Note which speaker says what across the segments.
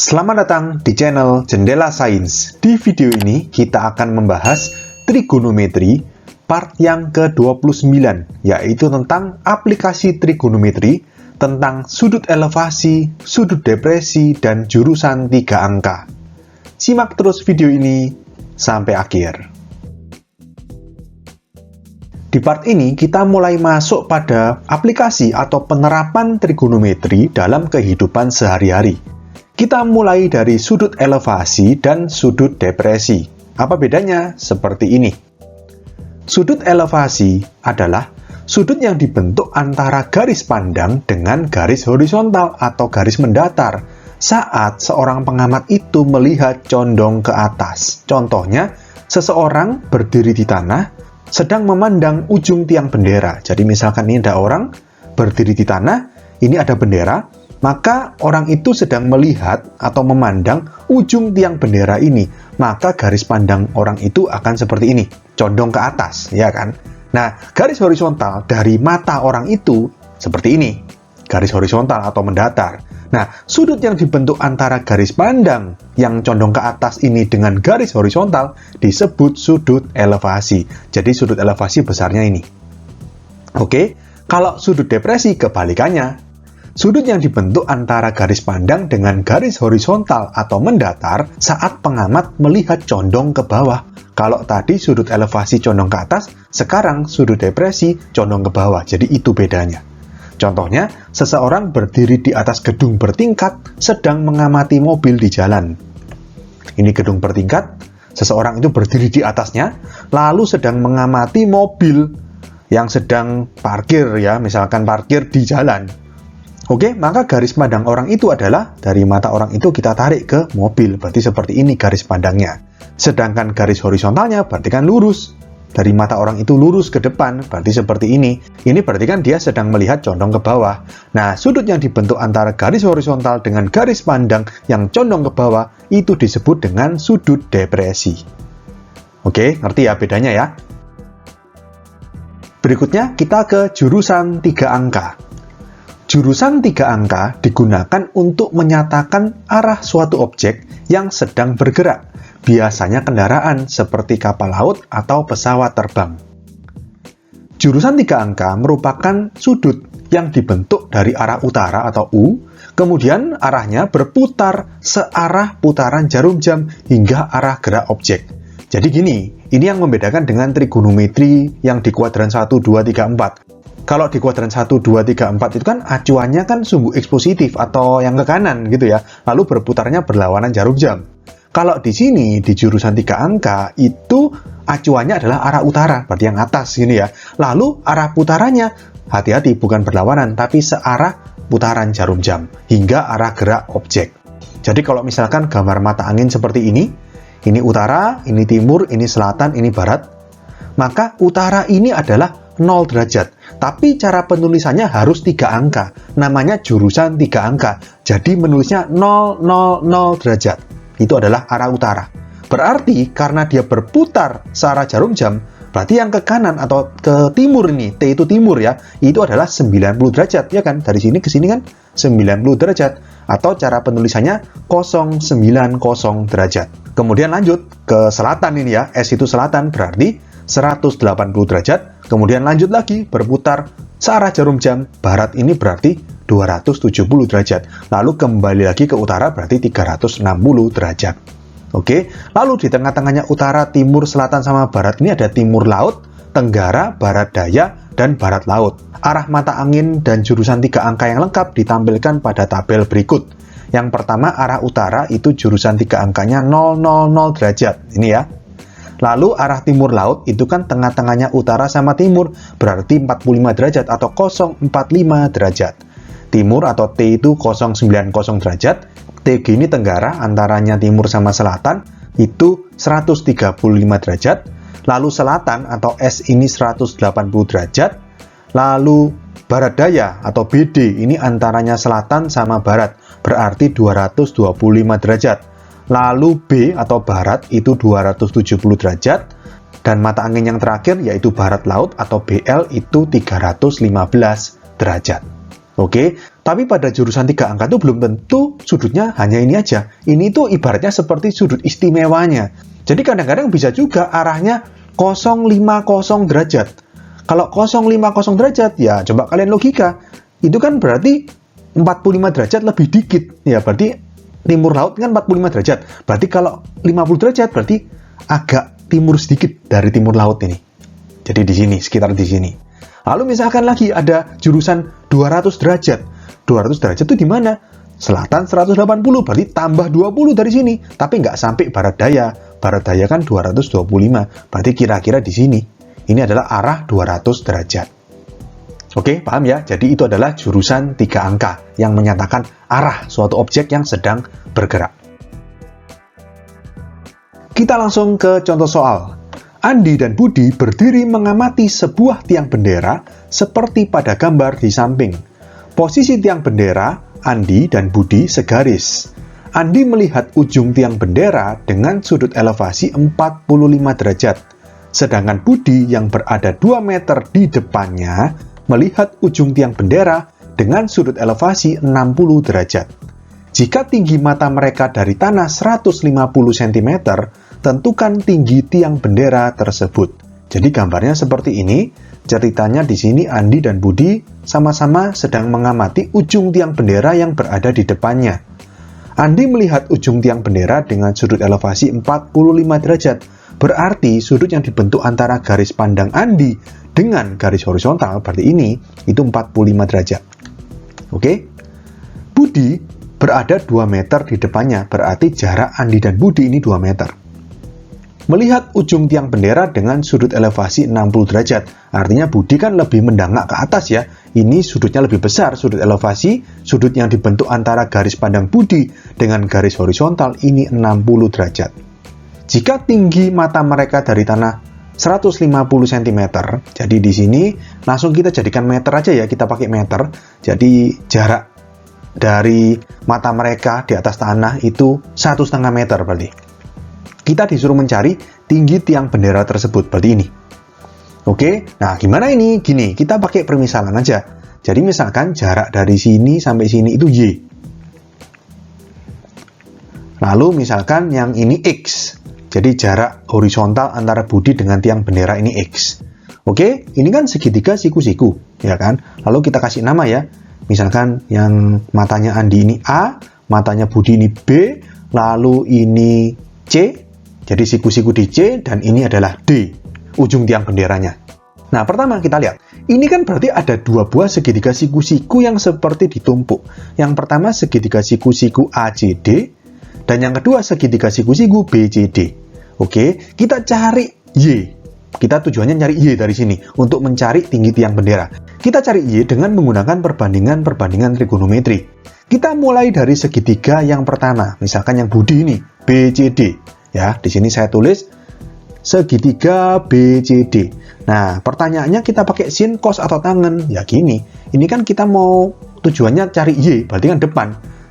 Speaker 1: Selamat datang di channel Jendela Sains. Di video ini kita akan membahas trigonometri part yang ke-29, yaitu tentang aplikasi trigonometri, tentang sudut elevasi, sudut depresi, dan jurusan 3 angka. Simak terus video ini sampai akhir. Di part ini kita mulai masuk pada aplikasi atau penerapan trigonometri dalam kehidupan sehari-hari. Kita mulai dari sudut elevasi dan sudut depresi. Apa bedanya? Seperti ini. Sudut elevasi adalah sudut yang dibentuk antara garis pandang dengan garis horizontal atau garis mendatar saat seorang pengamat itu melihat condong ke atas. Contohnya, seseorang berdiri di tanah sedang memandang ujung tiang bendera. Jadi misalkan ini ada orang berdiri di tanah, ini ada bendera, maka orang itu sedang melihat atau memandang ujung tiang bendera ini. Maka garis pandang orang itu akan seperti ini, condong ke atas, ya kan? Nah, garis horizontal dari mata orang itu seperti ini, garis horizontal atau mendatar. Nah, sudut yang dibentuk antara garis pandang yang condong ke atas ini dengan garis horizontal disebut sudut elevasi. Jadi sudut elevasi besarnya ini. Oke, kalau sudut depresi kebalikannya. Sudut yang dibentuk antara garis pandang dengan garis horizontal atau mendatar saat pengamat melihat condong ke bawah. Kalau tadi sudut elevasi condong ke atas, sekarang sudut depresi condong ke bawah. Jadi itu bedanya. Contohnya, seseorang berdiri di atas gedung bertingkat sedang mengamati mobil di jalan. Ini gedung bertingkat, seseorang itu berdiri di atasnya, lalu sedang mengamati mobil yang sedang parkir, ya, misalkan parkir di jalan. Oke, maka garis pandang orang itu adalah dari mata orang itu kita tarik ke mobil. Berarti seperti ini garis pandangnya. Sedangkan garis horizontalnya berarti kan lurus. Dari mata orang itu lurus ke depan, berarti seperti ini. Ini berarti kan dia sedang melihat condong ke bawah. Nah, sudut yang dibentuk antara garis horizontal dengan garis pandang yang condong ke bawah itu disebut dengan sudut depresi. Oke, ngerti ya bedanya ya? Berikutnya kita ke jurusan 3 angka. Jurusan 3 angka digunakan untuk menyatakan arah suatu objek yang sedang bergerak, biasanya kendaraan seperti kapal laut atau pesawat terbang. Jurusan 3 angka merupakan sudut yang dibentuk dari arah utara atau U, kemudian arahnya berputar searah putaran jarum jam hingga arah gerak objek. Jadi gini, ini yang membedakan dengan trigonometri yang di kuadran 1, 2, 3, 4. Kalau di kuadran 1, 2, 3, 4 itu kan acuannya kan sumbu X positif atau yang ke kanan gitu ya. Lalu berputarnya berlawanan jarum jam. Kalau di sini, di jurusan 3 angka, itu acuannya adalah arah utara, berarti yang atas gini ya. Lalu arah putarannya, hati-hati bukan berlawanan, tapi searah putaran jarum jam, hingga arah gerak objek. Jadi kalau misalkan gambar mata angin seperti ini utara, ini timur, ini selatan, ini barat, maka utara ini adalah 0 derajat. Tapi cara penulisannya harus 3 angka. Namanya jurusan 3 angka. Jadi menulisnya 0, 0, 0 derajat. Itu adalah arah utara. Berarti karena dia berputar searah jarum jam, berarti yang ke kanan atau ke timur ini, T itu timur ya, itu adalah 90 derajat. Ya kan? Dari sini ke sini kan 90 derajat. Atau cara penulisannya 090 derajat. Kemudian lanjut ke selatan ini ya. S itu selatan berarti 180 derajat, kemudian lanjut lagi berputar searah jarum jam, barat ini berarti 270 derajat, lalu kembali lagi ke utara berarti 360 derajat. Oke, lalu di tengah-tengahnya utara, timur, selatan, sama barat ini ada timur laut, tenggara, barat daya, dan barat laut. Arah mata angin dan jurusan 3 angka yang lengkap ditampilkan pada tabel berikut. Yang pertama arah utara itu jurusan 3 angkanya 000 derajat, ini ya. Lalu arah timur laut itu kan tengah-tengahnya utara sama timur, berarti 45 derajat atau 045 derajat. Timur atau T itu 090 derajat, TG ini tenggara, antaranya timur sama selatan, itu 135 derajat. Lalu selatan atau S ini 180 derajat. Lalu barat daya atau BD ini antaranya selatan sama barat, berarti 225 derajat. Lalu B atau barat itu 270 derajat, dan mata angin yang terakhir yaitu barat laut atau BL itu 315 derajat. Oke, tapi pada jurusan 3 angka itu belum tentu sudutnya hanya ini aja. Ini tuh ibaratnya seperti sudut istimewanya. Jadi kadang-kadang bisa juga arahnya 050 derajat. Kalau 050 derajat, ya coba kalian logika. Itu kan berarti 45 derajat lebih dikit. Ya, berarti timur laut kan 45 derajat. Berarti kalau 50 derajat, berarti agak timur sedikit dari timur laut ini. Jadi di sini, sekitar di sini. Lalu misalkan lagi ada jurusan 200 derajat. 200 derajat itu di mana? Selatan 180, berarti tambah 20 dari sini. Tapi nggak sampai barat daya. Barat daya kan 225, berarti kira-kira di sini. Ini adalah arah 200 derajat. Oke, paham ya? Jadi itu adalah jurusan 3 angka yang menyatakan arah suatu objek yang sedang bergerak. Kita langsung ke contoh soal. Andi dan Budi berdiri mengamati sebuah tiang bendera seperti pada gambar di samping. Posisi tiang bendera, Andi dan Budi segaris. Andi melihat ujung tiang bendera dengan sudut elevasi 45 derajat. Sedangkan Budi yang berada 2 meter di depannya melihat ujung tiang bendera dengan sudut elevasi 60 derajat. Jika tinggi mata mereka dari tanah 150 cm, tentukan tinggi tiang bendera tersebut. Jadi gambarnya seperti ini. Ceritanya di sini Andi dan Budi sama-sama sedang mengamati ujung tiang bendera yang berada di depannya. Andi melihat ujung tiang bendera dengan sudut elevasi 45 derajat. Berarti sudut yang dibentuk antara garis pandang Andi dengan garis horizontal, berarti ini, itu 45 derajat. Oke? Budi berada 2 meter di depannya, berarti jarak Andi dan Budi ini 2 meter. Melihat ujung tiang bendera dengan sudut elevasi 60 derajat, artinya Budi kan lebih mendangak ke atas ya. Ini sudutnya lebih besar, sudut elevasi, sudut yang dibentuk antara garis pandang Budi dengan garis horizontal ini 60 derajat. Jika tinggi mata mereka dari tanah 150 cm, jadi di sini langsung kita jadikan meter aja ya, kita pakai meter. Jadi jarak dari mata mereka di atas tanah itu 1,5 meter berarti. Kita disuruh mencari tinggi tiang bendera tersebut, berarti ini. Oke, nah gimana ini? Gini, kita pakai permisalan aja. Jadi misalkan jarak dari sini sampai sini itu Y. Lalu misalkan yang ini X. Jadi jarak horizontal antara Budi dengan tiang bendera ini X. Oke, ini kan segitiga siku-siku, ya kan? Lalu kita kasih nama ya. Misalkan yang matanya Andi ini A, matanya Budi ini B, lalu ini C. Jadi siku-siku di C, dan ini adalah D, ujung tiang benderanya. Nah, pertama kita lihat. Ini kan berarti ada 2 buah segitiga siku-siku yang seperti ditumpuk. Yang pertama segitiga siku-siku ACD, dan yang kedua segitiga siku-siku BCD. Oke, kita cari Y. Kita tujuannya nyari Y dari sini, untuk mencari tinggi tiang bendera. Kita cari Y dengan menggunakan perbandingan trigonometri. Kita mulai dari segitiga yang pertama, misalkan yang Budi ini, BCD. Ya, di sini saya tulis segitiga BCD. Nah, pertanyaannya kita pakai sin, cos, atau tangen. Ya gini, ini kan kita mau tujuannya cari Y, berarti kan depan.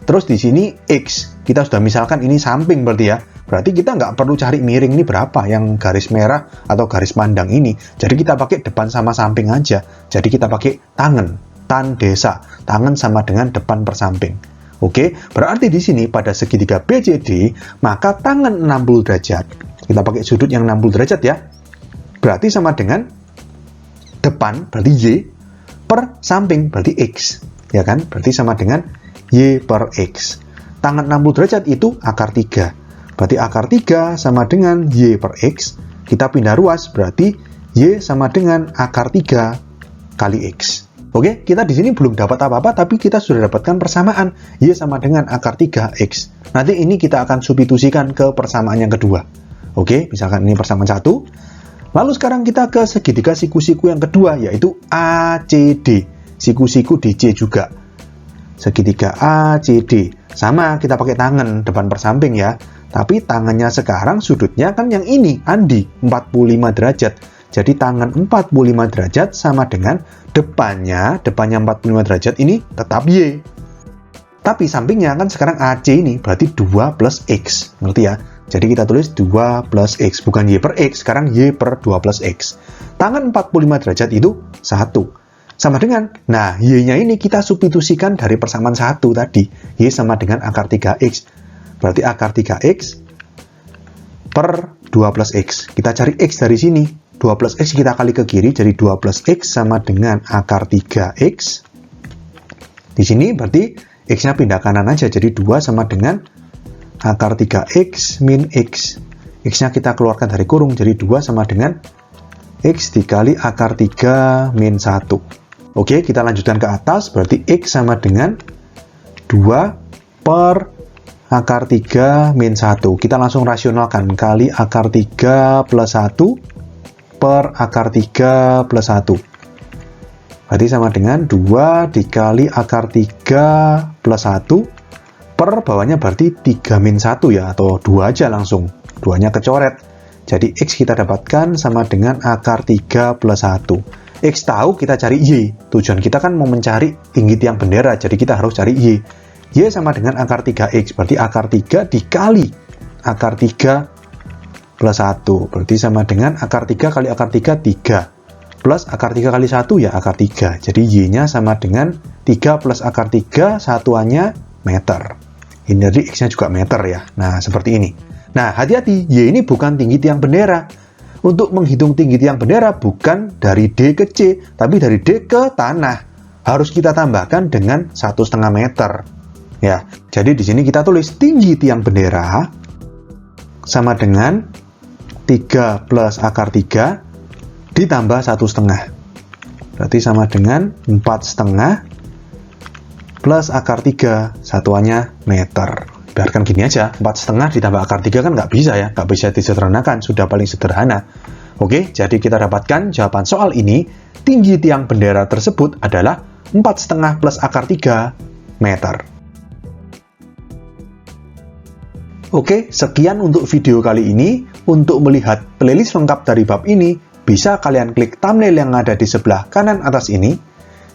Speaker 1: Terus di sini X, kita sudah misalkan ini samping berarti ya. Berarti kita nggak perlu cari miring ini berapa, yang garis merah atau garis pandang ini. Jadi kita pakai depan sama samping aja. Jadi kita pakai tangen, tan desa. Tangen sama dengan depan per samping. Oke, berarti di sini pada segitiga BCD, maka tangan 60 derajat. Kita pakai sudut yang 60 derajat ya. Berarti sama dengan depan, berarti Y, per samping, berarti X. Ya kan? Berarti sama dengan Y per X. Tangan 60 derajat itu akar 3. Berarti akar 3 sama dengan Y per X. Kita pindah ruas, berarti Y sama dengan akar 3 kali X. Oke, kita di sini belum dapat apa-apa, tapi kita sudah dapatkan persamaan Y sama dengan akar 3X. Nanti ini kita akan substitusikan ke persamaan yang kedua. Oke, misalkan ini persamaan 1. Lalu sekarang kita ke segitiga siku-siku yang kedua, yaitu ACD. Siku-siku di C juga. Segitiga ACD. Sama, kita pakai tangan depan per samping ya. Tapi tangannya sekarang sudutnya kan yang ini, Andi, 45 derajat. Jadi tangan 45 derajat sama dengan depannya 45 derajat ini tetap Y. Tapi sampingnya kan sekarang AC ini berarti 2 plus X. Ngerti ya? Jadi kita tulis 2 plus X. Bukan Y per X, sekarang Y per 2 plus X. Tangan 45 derajat itu 1. sama dengan, nah, Y-nya ini kita substitusikan dari persamaan 1 tadi. Y sama dengan akar 3X. Berarti akar 3X per 2 plus X. Kita cari X dari sini. 2 plus X kita kali ke kiri, jadi 2 plus X sama dengan akar 3X. Di sini berarti X-nya pindah kanan aja, jadi 2 sama dengan akar 3X min X. X-nya kita keluarkan dari kurung, jadi 2 sama dengan X dikali akar 3 min 1. Oke, kita lanjutkan ke atas, berarti X sama dengan 2 per akar 3 min 1. Kita langsung rasionalkan, kali akar 3 plus 1 per akar 3 plus 1. Berarti sama dengan 2 dikali akar 3 plus 1 per bawahnya berarti 3 min 1 ya, atau 2 aja langsung. 2-nya kecoret. Jadi X kita dapatkan sama dengan akar 3 plus 1. X tahu, kita cari Y. Tujuan kita kan mau mencari tinggi tiang bendera, jadi kita harus cari Y. Y sama dengan akar 3X, berarti akar 3 dikali akar 3 plus 1. Berarti sama dengan akar 3 kali akar 3, 3. Plus akar 3 kali 1 ya akar 3. Jadi Y-nya sama dengan 3 plus akar 3, satuannya meter. Ini dari X-nya juga meter ya. Nah, seperti ini. Nah, hati-hati, Y ini bukan tinggi tiang bendera. Untuk menghitung tinggi tiang bendera bukan dari D ke C, tapi dari D ke tanah. Harus kita tambahkan dengan 1,5 meter. Ya, jadi di sini kita tulis tinggi tiang bendera sama dengan 3 plus akar 3 ditambah 1,5. Berarti sama dengan 4,5 plus akar 3, satuannya meter. Biarkan gini aja, 4,5 ditambah akar 3 kan nggak bisa ya, nggak bisa disederhanakan, sudah paling sederhana. Oke, jadi kita dapatkan jawaban soal ini, tinggi tiang bendera tersebut adalah 4,5 plus akar 3 meter. Oke, sekian untuk video kali ini. Untuk melihat playlist lengkap dari bab ini, bisa kalian klik thumbnail yang ada di sebelah kanan atas ini.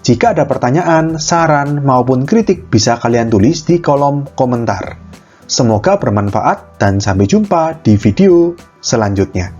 Speaker 1: Jika ada pertanyaan, saran, maupun kritik, bisa kalian tulis di kolom komentar. Semoga bermanfaat dan sampai jumpa di video selanjutnya.